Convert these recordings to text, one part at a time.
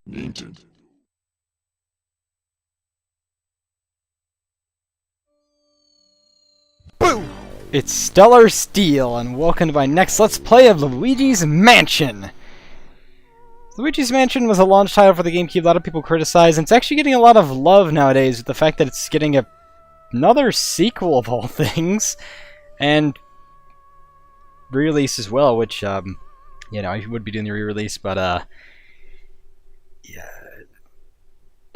Minted. Boo! It's Stellar Steel, and welcome to my next Let's Play of Luigi's Mansion! Luigi's Mansion was a launch title for the GameCube. A lot of people criticize, and it's actually getting a lot of love nowadays with the fact that it's getting another sequel of all things, and re-release as well, which, you know, I would be doing the re-release, but, yeah,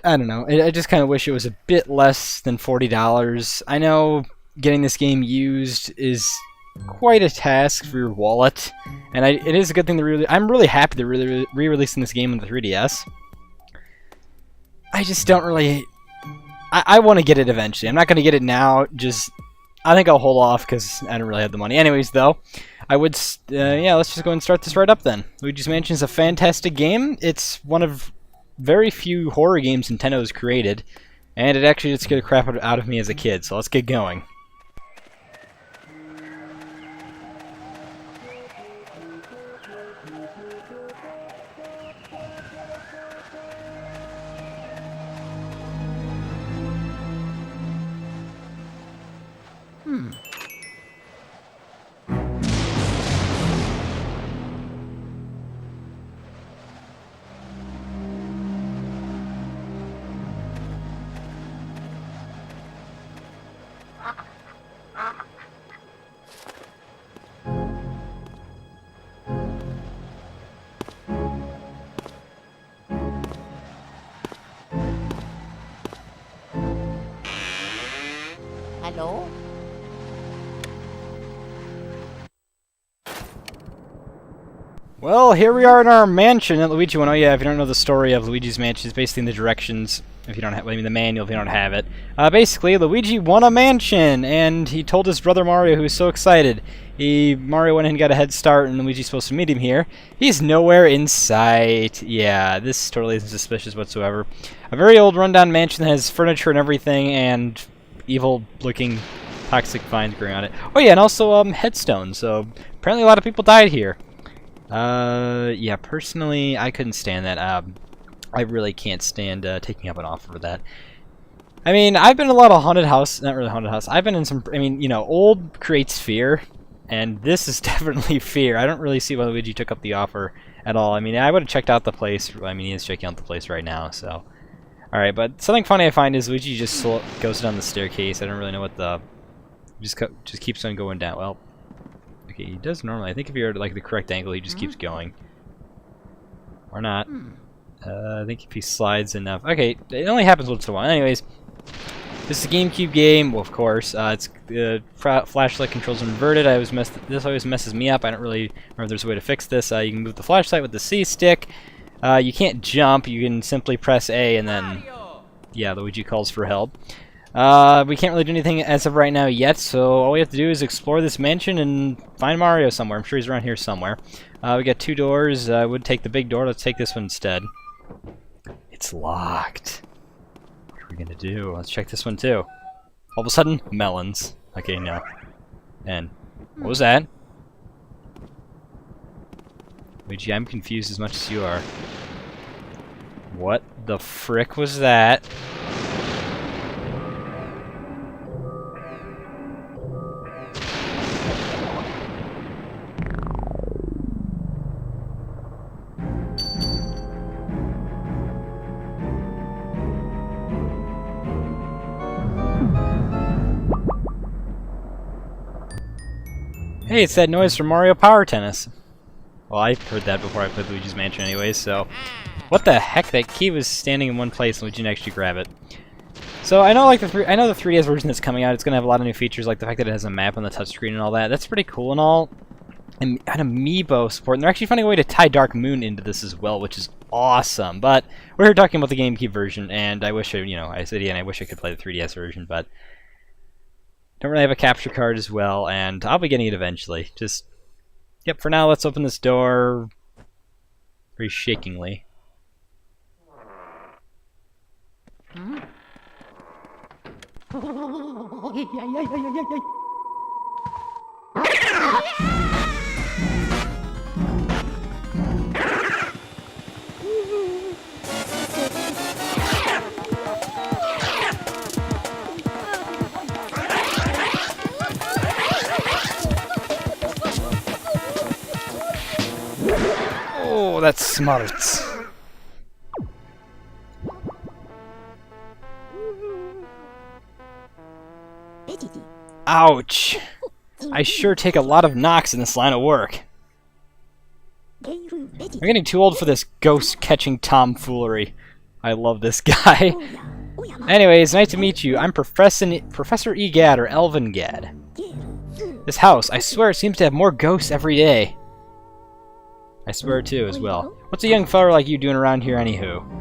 I don't know. I just kind of wish it was a bit less than $40. I know getting this game used is quite a task for your wallet, and it is a good thing to I'm really happy they're re-releasing this game on the 3DS. I just don't really... I want to get it eventually. I'm not going to get it now, I think I'll hold off because I don't really have the money. Anyways, though, I would... yeah, let's just go and start this right up then. Luigi's Mansion is a fantastic game. It's one of very few horror games Nintendo has created, and it actually just scared the crap out of me as a kid, so let's get going. Hello? Well, here we are in our mansion at Luigi 1. Oh yeah, if you don't know the story of Luigi's Mansion, it's basically in the directions, if you don't have, I mean the manual if you don't have it. Basically, Luigi won a mansion, and he told his brother Mario, who was so excited. Mario went ahead and got a head start, and Luigi's supposed to meet him here. He's nowhere in sight. Yeah, this totally isn't suspicious whatsoever. A very old rundown mansion that has furniture and everything, and evil-looking toxic vines growing on it. Oh yeah, and also headstones, so apparently a lot of people died here. Yeah, personally, I couldn't stand that. I really can't stand taking up an offer for that. I mean, I've been in a lot of haunted house, not really haunted house. I've been in some, I mean, you know, old creates fear, and this is definitely fear. I don't really see why Luigi took up the offer at all. I mean, I would have checked out the place. I mean, he is checking out the place right now, so. Alright, but something funny I find is Luigi just goes down the staircase. I don't really know what the... Just keeps on going down. Well, okay, he does normally. I think if you're at like the correct angle, he just keeps going. Or not. I think if he slides enough. Okay, it only happens once in a while. Anyways, this is a GameCube game. Well, of course, it's flashlight controls inverted. This always messes me up. I don't really remember if there's a way to fix this. You can move the flashlight with the C stick. You can't jump. You can simply press A and then, yeah, Luigi calls for help. We can't really do anything as of right now yet, so all we have to do is explore this mansion and find Mario somewhere. I'm sure he's around here somewhere. We got two doors. I would take the big door. Let's take this one instead. It's locked. What are we gonna do? Let's check this one too. All of a sudden, melons. Okay, no. And what was that? Luigi, I'm confused as much as you are. What the frick was that? Hey, it's that noise from Mario Power Tennis. Well, I heard that before I played Luigi's Mansion anyways, so... What the heck? That key was standing in one place and Luigi didn't actually grab it. So I know like I know the 3DS version that's coming out, it's going to have a lot of new features, like the fact that it has a map on the touchscreen and all that. That's pretty cool and all. And amiibo support. And they're actually finding a way to tie Dark Moon into this as well, which is awesome. But we're here talking about the GameCube version, and I wish I said again, I wish I could play the 3DS version, but don't really have a capture card as well, and I'll be getting it eventually. Just, yep, for now, let's open this door very shakingly. that's smarts. Ouch. I sure take a lot of knocks in this line of work. I'm getting too old for this ghost-catching tomfoolery. I love this guy. Anyways, nice to meet you. I'm Professor Egad, or Elven Gad. This house, I swear, it seems to have more ghosts every day. I swear too, as well. What's a young fella like you doing around here, anywho?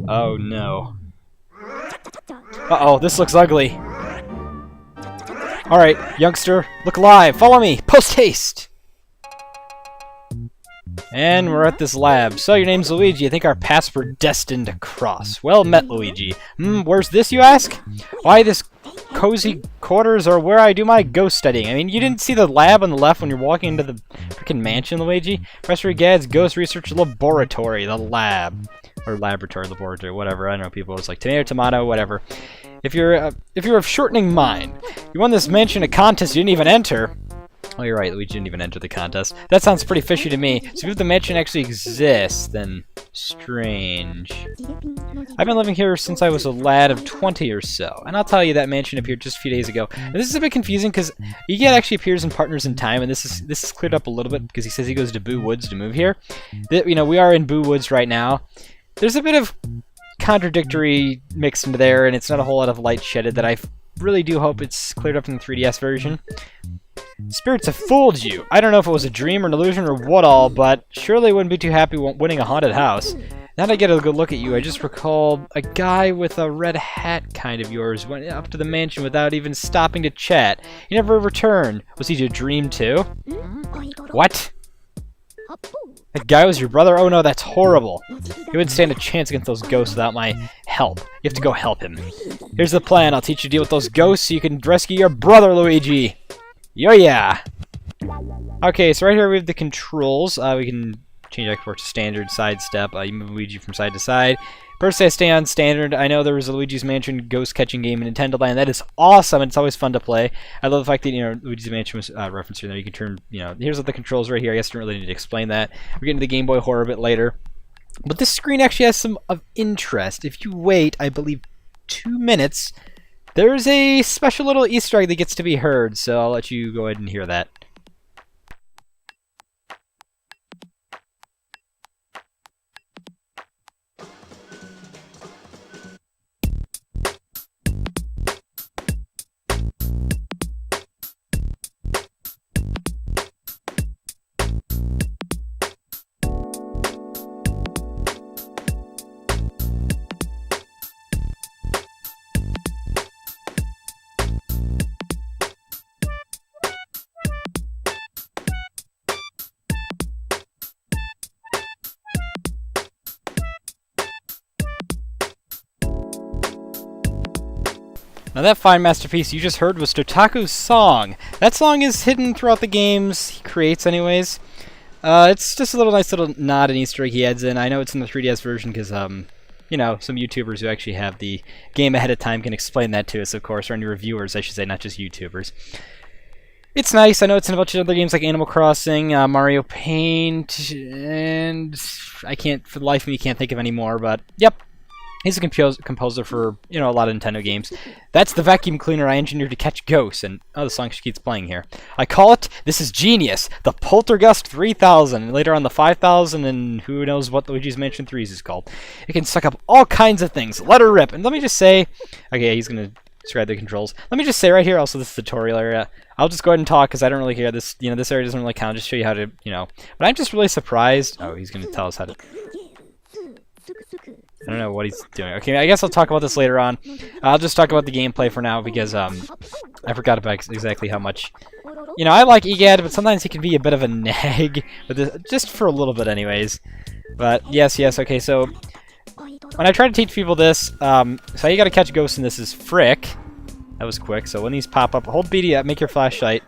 Oh no. Uh-oh, this looks ugly. Alright, youngster, look alive, follow me, post-haste! And we're at this lab. So your name's Luigi, I think our paths were destined to cross. Well met, Luigi. Where's this, you ask? Why, this cozy quarters are where I do my ghost studying. I mean, you didn't see the lab on the left when you're walking into the freaking mansion, Luigi? Professor Gad's Ghost Research Laboratory, the lab. Or laboratory, laboratory, whatever. I don't know, people, it's like tomato, tomato, whatever. If you're of shortening mind, you won this mansion a contest you didn't even enter. Oh, you're right, Luigi didn't even enter the contest. That sounds pretty fishy to me. So if the mansion actually exists, then strange. I've been living here since I was a lad of 20 or so, and I'll tell you that mansion appeared just a few days ago. And this is a bit confusing because Egad actually appears in Partners in Time, and this is cleared up a little bit because he says he goes to Boo Woods to move here. You know, we are in Boo Woods right now. There's a bit of contradictory mixed into there, and it's not a whole lot of light shedded that I really do hope it's cleared up in the 3DS version. Spirits have fooled you. I don't know if it was a dream or an illusion or what all, but surely wouldn't be too happy winning a haunted house. Now that I get a good look at you, I just recalled a guy with a red hat kind of yours went up to the mansion without even stopping to chat. He never returned. Was he a dream too? What? That guy was your brother? Oh no, that's horrible. He wouldn't stand a chance against those ghosts without my help. You have to go help him. Here's the plan. I'll teach you to deal with those ghosts so you can rescue your brother, Luigi. Yo yeah! Okay, so right here we have the controls. We can change export to standard, sidestep. You move Luigi from side to side. Personally, I stay on standard. I know there was a Luigi's Mansion ghost catching game in Nintendo Land. That is awesome, and it's always fun to play. I love the fact that, you know, Luigi's Mansion was referenced here. You can turn, you know, here's what the controls right here. I guess I don't really need to explain that. We're getting to the Game Boy Horror a bit later. But this screen actually has some of interest. If you wait, I believe, 2 minutes, there's a special little Easter egg that gets to be heard, so I'll let you go ahead and hear that. Now that fine masterpiece you just heard was Totaku's song. That song is hidden throughout the games he creates anyways. It's just a little nice little nod and Easter egg he adds in. I know it's in the 3DS version because, you know, some YouTubers who actually have the game ahead of time can explain that to us, of course, or any reviewers, I should say, not just YouTubers. It's nice. I know it's in a bunch of other games like Animal Crossing, Mario Paint, and I can't, for the life of me, can't think of any more, but yep. He's a composer for, you know, a lot of Nintendo games. That's the vacuum cleaner I engineered to catch ghosts, and oh, the song just keeps playing here. I call it, this is genius, the Poltergust 3000, and later on the 5000, and who knows what Luigi's Mansion 3's is called. It can suck up all kinds of things. Let her rip. And let me just say, okay, he's going to describe the controls. Let me just say right here, also this tutorial area, I'll just go ahead and talk because I don't really care. This, you know, this area doesn't really count. Just show you how to, you know. But I'm just really surprised. Oh, he's going to tell us how to. I don't know what he's doing. Okay, I guess I'll talk about this later on. I'll just talk about the gameplay for now because I forgot about exactly how much. You know, I like Egad, but sometimes he can be a bit of a nag, but this, just for a little bit, anyways. But yes, okay. So when I try to teach people this, so how you got to catch ghosts in this is frick. That was quick. So when these pop up, hold BD up, make your flashlight.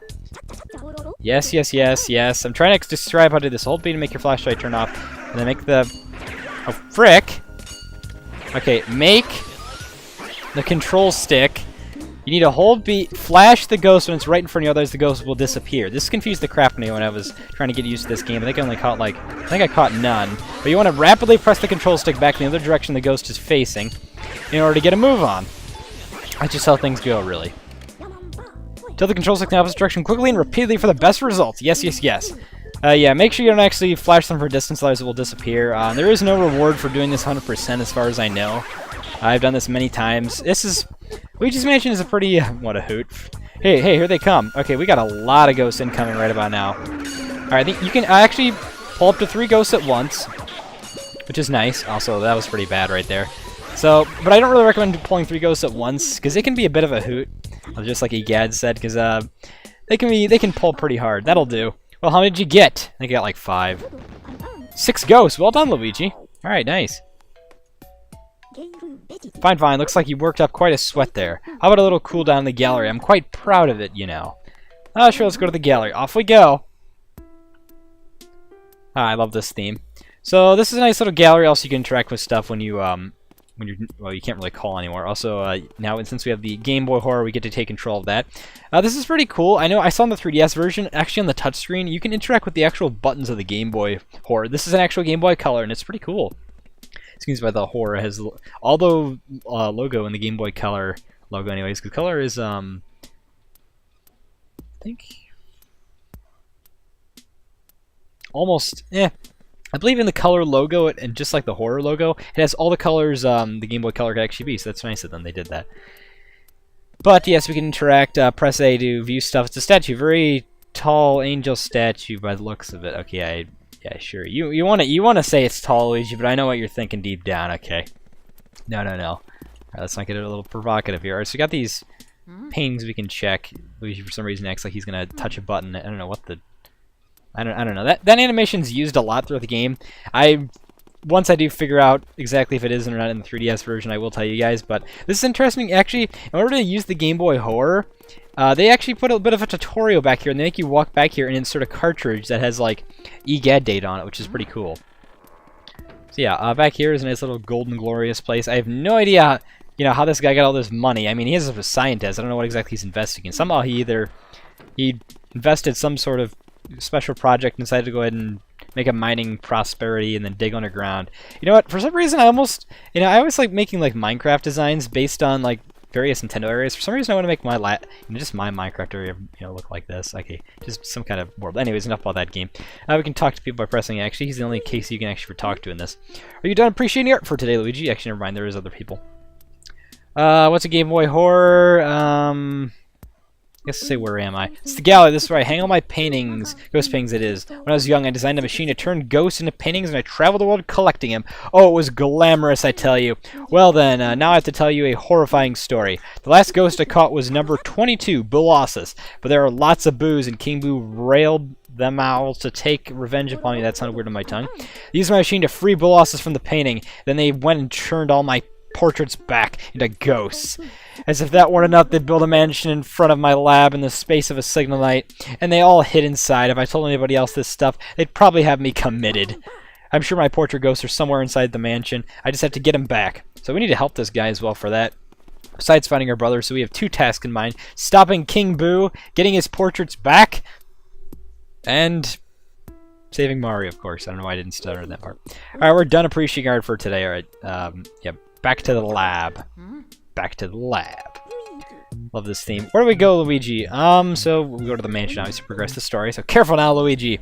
Yes. I'm trying to describe how to do this. Hold B to make your flashlight turn off, and then make the. Oh, frick! Okay, make the control stick You need to hold B, flash the ghost when it's right in front of you, otherwise the ghost will disappear. This confused the crap out of me when I was trying to get used to this game. I think I only caught like, I think I caught none. But you want to rapidly press the control stick back in the other direction the ghost is facing in order to get a move on. That's just how things go, really. Tilt the control stick in the opposite direction quickly and repeatedly for the best results. Yes, yes, yes. Yeah, make sure you don't actually flash them for distance, otherwise it will disappear. There is no reward for doing this 100% as far as I know. I've done this many times. This is... Luigi's Mansion is a pretty... what a hoot. Hey, here they come. Okay, we got a lot of ghosts incoming right about now. Alright, I think you can actually pull up to 3 ghosts at once, which is nice. Also, that was pretty bad right there. So, but I don't really recommend pulling 3 ghosts at once, because it can be a bit of a hoot, just like Egad said, because they can pull pretty hard. That'll do. Well, how many did you get? I think I got like 5. 6 ghosts. Well done, Luigi. Alright, nice. Fine, fine. Looks like you worked up quite a sweat there. How about a little cool down in the gallery? I'm quite proud of it, you know. Sure, let's go to the gallery. Off we go. I love this theme. So this is a nice little gallery. Also, you can interact with stuff when you're, well, you can't really call anymore. Also, now since we have the Game Boy Horror, we get to take control of that. This is pretty cool. I know I saw in the 3DS version, actually on the touchscreen, you can interact with the actual buttons of the Game Boy Horror. This is an actual Game Boy Color, and it's pretty cool. Excuse me, by the horror has all the logo in the Game Boy Color logo, anyways. Because color is I think almost I believe in the color logo, and just like the horror logo, it has all the colors the Game Boy Color could actually be. So that's nice of them. They did that. But yes, we can interact. Press A to view stuff. It's a statue, very tall angel statue by the looks of it. Okay, yeah, sure. You want to say it's tall, Luigi, but I know what you're thinking deep down. Okay. No. All right, let's not get a little provocative here. All right, so we got these paintings we can check. Luigi, for some reason, acts like he's gonna touch a button. I don't know what the. I don't know. That animation's used a lot throughout the game. Once I do figure out exactly if it is or not in the 3DS version, I will tell you guys. But this is interesting. Actually, in order to use the Game Boy Horror, they actually put a bit of a tutorial back here, and they make you walk back here and insert a cartridge that has like EGAD data on it, which is pretty cool. So yeah, back here is a nice little golden glorious place. I have no idea, how this guy got all this money. I mean, he is a scientist. I don't know what exactly he's investing in. Somehow he invested some sort of special project and decided to go ahead and make a mining prosperity and then dig underground. You know what? For some reason, I almost, I always like making like Minecraft designs based on like various Nintendo areas. For some reason, I want to make my just my Minecraft area, look like this. Okay, just some kind of world. Anyways, enough about that game. We can talk to people by pressing. Actually, he's the only case you can actually talk to in this. Are you done appreciating the art for today, Luigi? Actually, never mind. There is other people. What's a Game Boy Horror? Let's say, where am I? It's the gallery. This is where I hang all my paintings. Ghost paintings, it is. When I was young, I designed a machine to turn ghosts into paintings, and I traveled the world collecting them. Oh, it was glamorous, I tell you. Well then, now I have to tell you a horrifying story. The last ghost I caught was number 22, Bulossus. But there are lots of boos, and King Boo railed them out to take revenge upon me. That sounded weird on my tongue. I used my machine to free Bulossus from the painting. Then they went and turned all my portraits back into ghosts. As if that weren't enough, they built a mansion in front of my lab in the space of a signal night, and they all hid inside. If I told anybody else this stuff, they'd probably have me committed. I'm sure my portrait ghosts are somewhere inside the mansion. I just have to get them back. So we need to help this guy as well for that. Besides finding our brother, so we have 2 tasks in mind. Stopping King Boo, getting his portraits back, and saving Mario, of course. I don't know why I didn't stutter that part. Alright, we're done appreciating art for today. Alright, yep. Back to the lab. Back to the lab. Love this theme. Where do we go, Luigi? So we go to the mansion now to progress the story. So careful now, Luigi.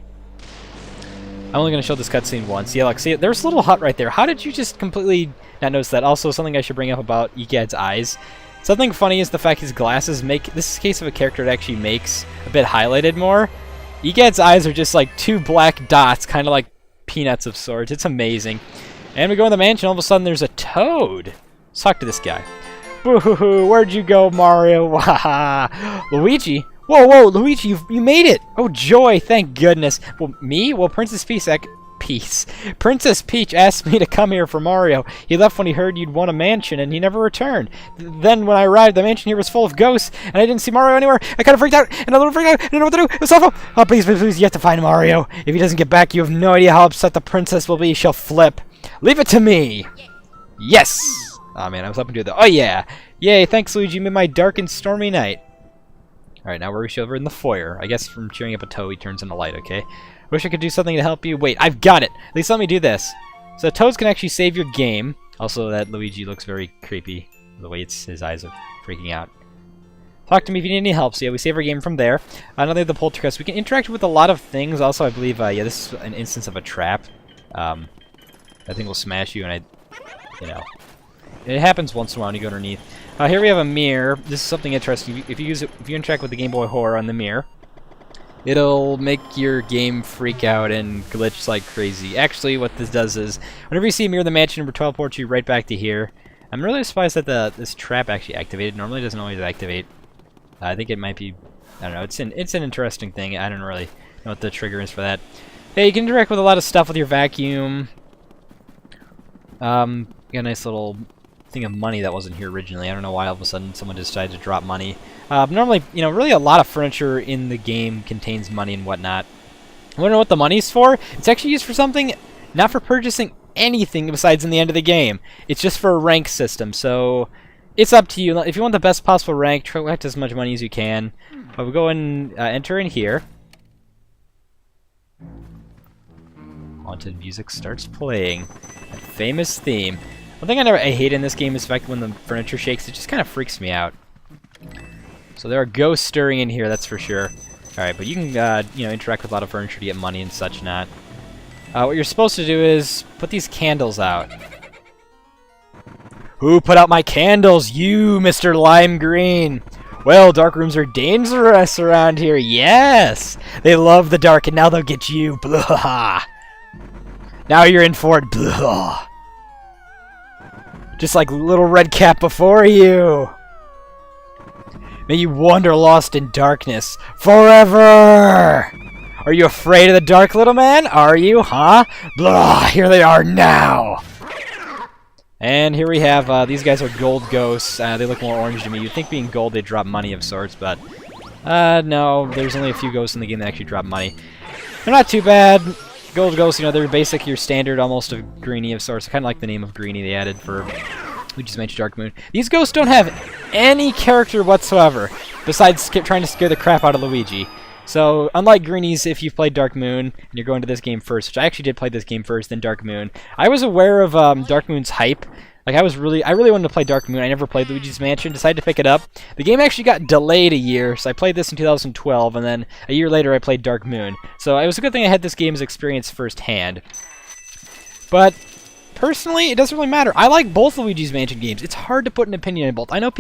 I'm only going to show this cutscene once. Yeah, look, see, there's a little hut right there. How did you just completely not notice that? Also, something I should bring up about Egad's eyes. Something funny is the fact his glasses make... This is a case of a character that actually makes a bit highlighted more. Egad's eyes are just like 2 black dots, kind of like peanuts of sorts. It's amazing. And we go in the mansion, all of a sudden there's a toad. Let's talk to this guy. Boo-hoo-hoo, where'd you go, Mario? Waha! Luigi? Whoa, Luigi, you made it! Oh, joy, thank goodness. Well, me? Well, Princess Peach asked me to come here for Mario. He left when he heard you'd won a mansion, and he never returned. Then, when I arrived, the mansion here was full of ghosts, and I didn't see Mario anywhere. I kind of freaked out, and a little freaked out. I didn't know what to do. It was awful. Oh, please, you have to find Mario. If he doesn't get back, you have no idea how upset the princess will be. She'll flip. Leave it to me. Yes. Oh man, I was hoping to do that. Oh yeah. Yay, thanks, Luigi. You made my dark and stormy night. Alright, now we're over in the foyer. I guess from cheering up a toe, he turns into light, okay? Wish I could do something to help you. Wait, I've got it! At least let me do this. So toads can actually save your game. Also, that Luigi looks very creepy. The way his eyes are freaking out. Talk to me if you need any help. So yeah, we save our game from there. Another the poltergeist. We can interact with a lot of things. Also, I believe, yeah, this is an instance of a trap. That thing will smash you, and you know. It happens once in a while when you go underneath. Here we have a mirror. This is something interesting. If you interact with the Game Boy Horror on the mirror, it'll make your game freak out and glitch like crazy. Actually, what this does is, whenever you see a mirror in the mansion, number 12 ports you right back to here. I'm really surprised that this trap actually activated. Normally it doesn't always activate. I think it might be, I don't know, it's an interesting thing. I don't really know what the trigger is for that. Hey, you can interact with a lot of stuff with your vacuum. You got a nice little thing of money that wasn't here originally. I don't know why all of a sudden someone decided to drop money. Normally, you know, really a lot of furniture in the game contains money and whatnot. I want to know what the money's for? It's actually used for something, not for purchasing anything besides in the end of the game. It's just for a rank system, so it's up to you. If you want the best possible rank, try to collect as much money as you can. But we'll go and enter in here. Haunted music starts playing. That famous theme. One thing I hate in this game is the fact when the furniture shakes, it just kind of freaks me out. So there are ghosts stirring in here, that's for sure. Alright, but you can, you know, interact with a lot of furniture to get money and such not. What you're supposed to do is put these candles out. Who put out my candles? You, Mr. Lime Green! Well, dark rooms are dangerous around here, yes! They love the dark, and now they'll get you, blah! Now you're in for it, blah! Just like Little Red Cap before you! May you wander lost in darkness forever! Are you afraid of the dark, little man? Are you, huh? Blah! Here they are now! And here we have, these guys are gold ghosts. They look more orange to me. You'd think being gold they'd drop money of sorts, but no, there's only a few ghosts in the game that actually drop money. They're not too bad. Gold ghosts, you know, they're basic, your standard almost of greenie of sorts. Kind of like the name of greenie they added for Luigi's Mansion Dark Moon. These ghosts don't have any character whatsoever, besides trying to scare the crap out of Luigi. So, unlike greenies, if you've played Dark Moon, and you're going to this game first, which I actually did play this game first, then Dark Moon, I was aware of Dark Moon's hype. Like, I really wanted to play Dark Moon. I never played Luigi's Mansion, decided to pick it up. The game actually got delayed a year, so I played this in 2012, and then a year later I played Dark Moon. So it was a good thing I had this game's experience firsthand. But personally, it doesn't really matter. I like both Luigi's Mansion games. It's hard to put an opinion on both. I know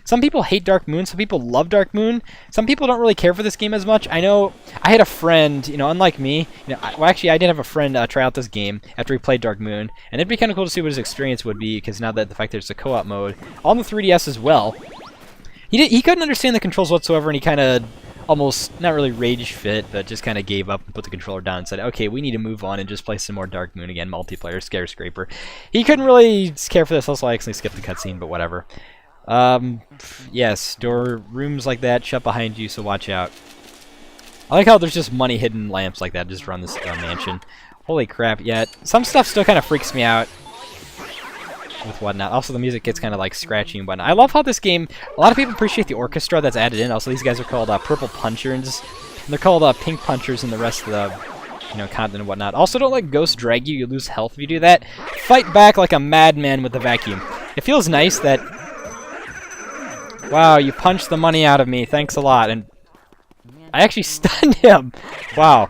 some people hate Dark Moon, some people love Dark Moon, some people don't really care for this game as much. I know I had a friend, you know, unlike me, you know, I did have a friend try out this game after he played Dark Moon, and it'd be kind of cool to see what his experience would be, because now that the fact there's a co-op mode, on the 3DS as well, he couldn't understand the controls whatsoever, and he kind of almost, not really rage fit, but just kind of gave up and put the controller down and said, okay, we need to move on and just play some more Dark Moon again, multiplayer, Scraper. He couldn't really care for this, also I actually skipped the cutscene, but whatever. Yes, rooms like that shut behind you, so watch out. I like how there's just money hidden lamps like that just around this mansion. Holy crap, yeah, some stuff still kind of freaks me out with whatnot. Also, the music gets kind of like scratchy and whatnot. I love how this game, a lot of people appreciate the orchestra that's added in. Also, these guys are called Purple Punchers, and they're called Pink Punchers in the rest of the, you know, continent and whatnot. Also, don't let ghosts drag you. You lose health if you do that. Fight back like a madman with the vacuum. It feels nice that, wow, you punched the money out of me. Thanks a lot. And I actually stunned him. Wow.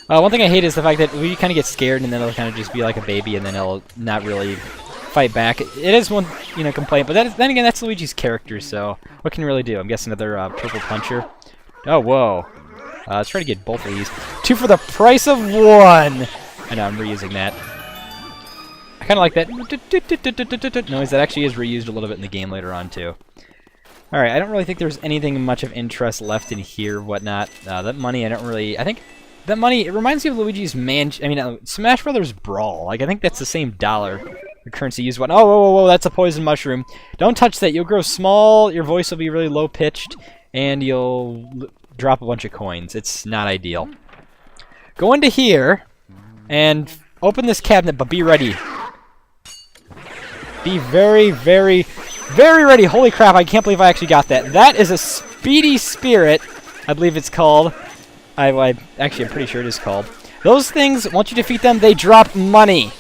One thing I hate is the fact that we kind of get scared and then it'll kind of just be like a baby and then it'll not really fight back. It is one, you know, complaint, but then again, that's Luigi's character, so what can you really do? I'm guessing another Purple Puncher. Oh, whoa. Let's try to get both of these. 2 for the price of 1! I know, I'm reusing that. I kind of like that noise. That actually is reused a little bit in the game later on, too. Alright, I don't really think there's anything much of interest left in here, whatnot. That money, I think that money, it reminds me of Luigi's Smash Brothers Brawl. Like, I think that's the same dollar, the currency used. Oh, whoa, that's a poison mushroom. Don't touch that. You'll grow small, your voice will be really low-pitched, and you'll drop a bunch of coins. It's not ideal. Go into here, and open this cabinet, but be ready. Be very, very, Very ready. Holy crap, I can't believe I actually got that. That is a speedy spirit, I believe it's called. Actually, I'm pretty sure it is called. Those things, once you defeat them, they drop money.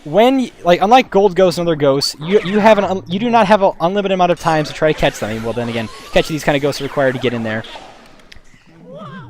Unlike gold ghosts and other ghosts, you do not have an unlimited amount of times to try to catch them. I mean, well, then again, catching these kind of ghosts are required to get in there.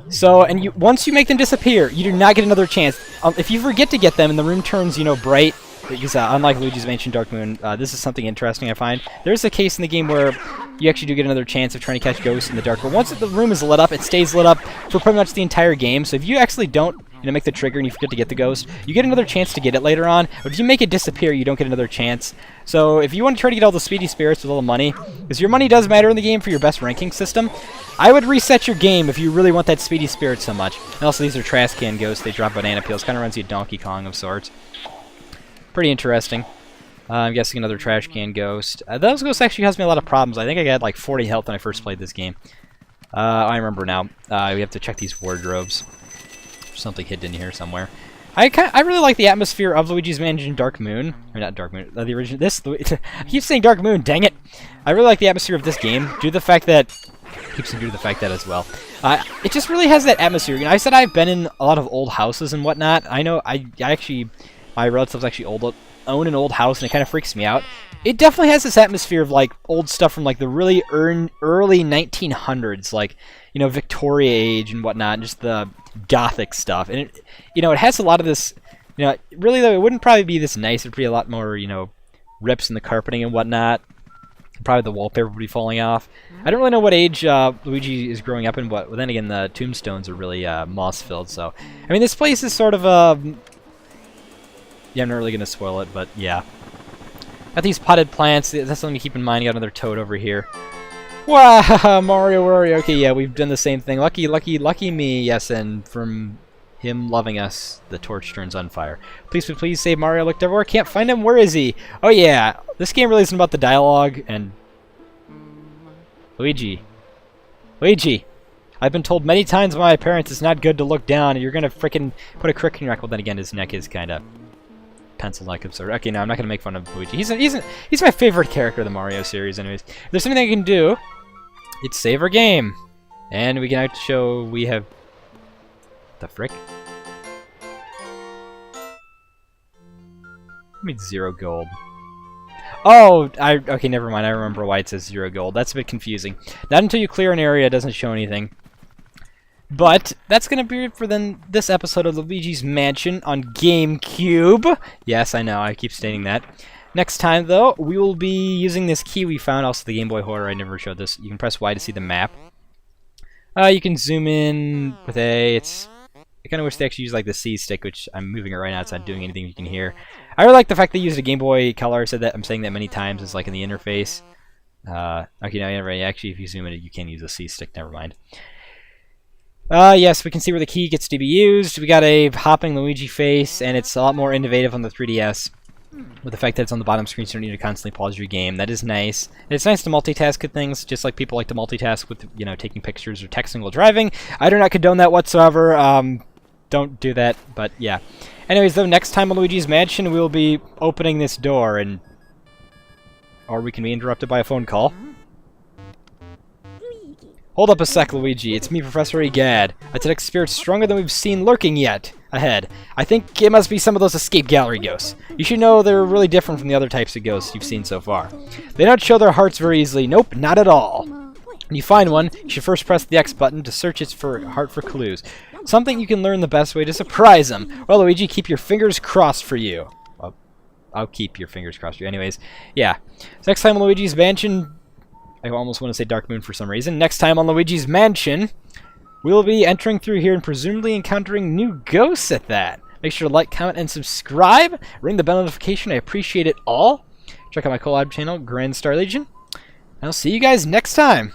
So, once you make them disappear, you do not get another chance. If you forget to get them and the room turns, bright, because unlike Luigi's Mansion Dark Moon, this is something interesting I find. There's a case in the game where you actually do get another chance of trying to catch ghosts in the dark. But once the room is lit up, it stays lit up for pretty much the entire game. So if you actually don't make the trigger and you forget to get the ghost, you get another chance to get it later on. But if you make it disappear, you don't get another chance. So if you want to try to get all the speedy spirits with all the money, because your money does matter in the game for your best ranking system, I would reset your game if you really want that speedy spirit so much. And also, these are trash can ghosts. They drop banana peels. Kind of runs you a Donkey Kong of sorts. Pretty interesting. I'm guessing another trash can ghost. Those ghosts actually caused me a lot of problems. I think I had like 40 health when I first played this game. I remember now. We have to check these wardrobes. There's something hidden in here somewhere. I really like the atmosphere of Luigi's Mansion Dark Moon. Or not Dark Moon. The original. I keep saying Dark Moon. Dang it! I really like the atmosphere of this game due to the fact that. Due to the fact that as well. It just really has that atmosphere. I said I've been in a lot of old houses and whatnot. I know. I actually. My relatives actually own an old house, and it kind of freaks me out. It definitely has this atmosphere of like old stuff from like the really early 1900s, like Victoria age and whatnot, and just the gothic stuff. And it has a lot of this. Really though, it wouldn't probably be this nice. It'd be a lot more rips in the carpeting and whatnot. Probably the wallpaper would be falling off. I don't really know what age Luigi is growing up in, but then again, the tombstones are really moss-filled. So, I mean, this place is sort of yeah, I'm not really going to spoil it, but yeah. Got these potted plants. That's something to keep in mind. You got another toad over here. Wow, Mario, where are you? Okay, yeah, we've done the same thing. Lucky me, yes, and from him loving us, the torch turns on fire. Please save Mario. Looked everywhere. Can't find him. Where is he? Oh, yeah. This game really isn't about the dialogue, and... Luigi. I've been told many times by my parents it's not good to look down, and you're going to frickin' put a crick in your neck. Well, then again, his neck is kind of... pencil neck absurd. Okay, no, I'm not gonna make fun of Luigi. He's my favorite character of the Mario series. Anyways, if there's something I can do, it's save our game, and we can have to show we have the frick. I mean 0 gold. Oh, okay, never mind. I remember why it says 0 gold. That's a bit confusing. Not until you clear an area, it doesn't show anything. But that's going to be it for this episode of Luigi's Mansion on GameCube. Yes, I know, I keep stating that. Next time, though, we will be using this key we found, also the Game Boy Horror. I never showed this. You can press Y to see the map. You can zoom in with A. I kind of wish they actually used like the C stick, which I'm moving it right now. It's not doing anything you can hear. I really like the fact they used a Game Boy Color. I'm saying that many times. It's like in the interface. Okay, no, actually, if you zoom in, you can use a C stick. Never mind. Yes, we can see where the key gets to be used. We got a hopping Luigi face, and it's a lot more innovative on the 3DS. With the fact that it's on the bottom screen, so you don't need to constantly pause your game. That is nice. And it's nice to multitask at things, just like people like to multitask with, taking pictures or texting while driving. I do not condone that whatsoever. Don't do that, but yeah. Anyways, though, next time on Luigi's Mansion, we will be opening this door, or we can be interrupted by a phone call. Hold up a sec, Luigi. It's me, Professor Egad. A detect spirit stronger than we've seen lurking yet ahead. I think it must be some of those escape gallery ghosts. You should know they're really different from the other types of ghosts you've seen so far. They don't show their hearts very easily. Nope, not at all. When you find one, you should first press the X button to search its heart for clues. Something you can learn the best way to surprise them. Well, Luigi, keep your fingers crossed for you. I'll keep your fingers crossed for you. Anyways, yeah. So next time on Luigi's Mansion... I almost want to say Dark Moon for some reason. Next time on Luigi's Mansion, we'll be entering through here and presumably encountering new ghosts at that. Make sure to like, comment, and subscribe. Ring the bell notification. I appreciate it all. Check out my collab channel, Grand Star Legion. And I'll see you guys next time.